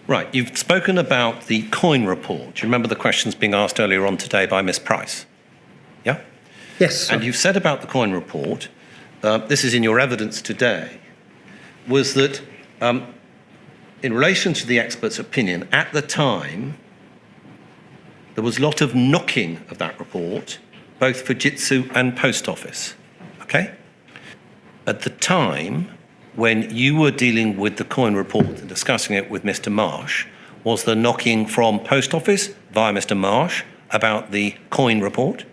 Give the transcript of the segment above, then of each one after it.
Right, you've spoken about the coin report. Do you remember the questions being asked earlier on today by Ms. Price? Yeah? Yes. And you've said about the coin report, this is in your evidence today, was that in relation to the expert's opinion, at the time, there was a lot of knocking of that report, both for Fujitsu and Post Office, okay? At the time, when you were dealing with the coin report and discussing it with Mr. Marsh, was the knocking from Post Office via Mr. Marsh about the coin report?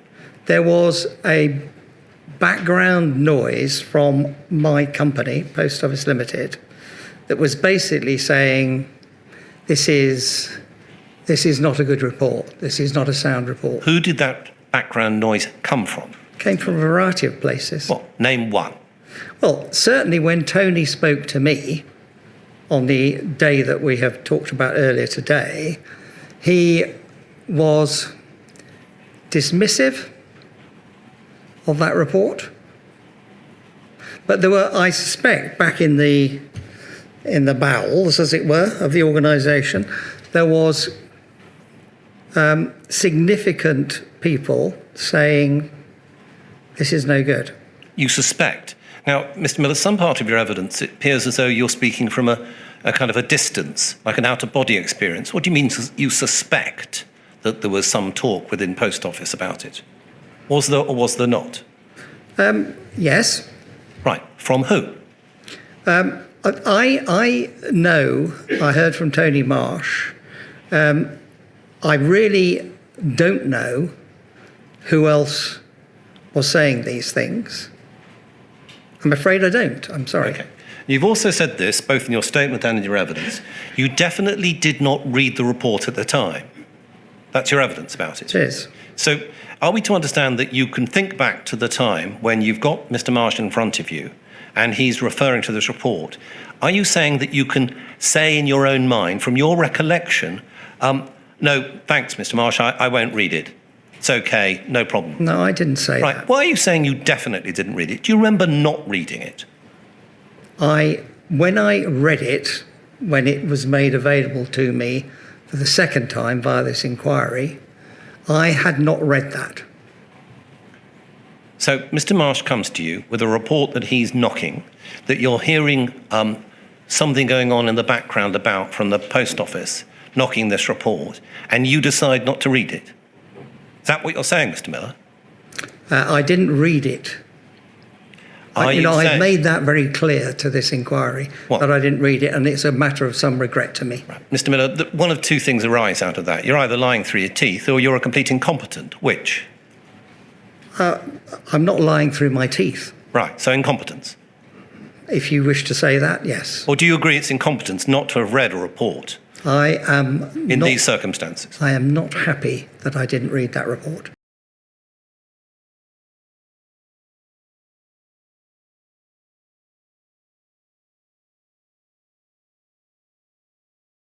There was a background noise from my company, Post Office Limited, that was basically saying, this is not a good report. This is not a sound report. Who did that background noise come from? Came from a variety of places. Well, name one. Well, certainly when Tony spoke to me on the day that we have talked about earlier today, he was dismissive of that report. But there were, I suspect, back in the bowels, as it were, of the organisation, there was significant people saying, this is no good. You suspect. Now, Mr. Miller, some part of your evidence, it appears as though you're speaking from a kind of a distance, like an out-of-body experience. What do you mean you suspect that there was some talk within Post Office about it? Was there or was there not? Yes. Right. From who? I know, I heard from Tony Marsh. I really don't know who else was saying these things. I'm afraid I don't. I'm sorry. Okay. You've also said this, both in your statement and in your evidence. You definitely did not read the report at the time. That's your evidence about it. It is. So are we to understand that you can think back to the time when you've got Mr. Marsh in front of you and he's referring to this report? Are you saying that you can say in your own mind, from your recollection, no, thanks, Mr. Marsh, I won't read it. It's okay, no problem. No, I didn't say right. that. Why are you saying you definitely didn't read it? Do you remember not reading it? When I read it, when it was made available to me for the second time via this inquiry, I had not read that. So Mr. Marsh comes to you with a report that he's knocking, that you're hearing something going on in the background about from the Post Office knocking this report, and you decide not to read it. Is that what you're saying, Mr. Miller? I didn't read it. I've made that very clear to this inquiry, that I didn't read it, and it's a matter of some regret to me. Right. Mr. Miller, one of two things arise out of that. You're either lying through your teeth or you're a complete incompetent. Which? I'm not lying through my teeth. Right, so incompetence. If you wish to say that, yes. Or do you agree it's incompetence not to have read a report I am in these circumstances? I am not happy that I didn't read that report.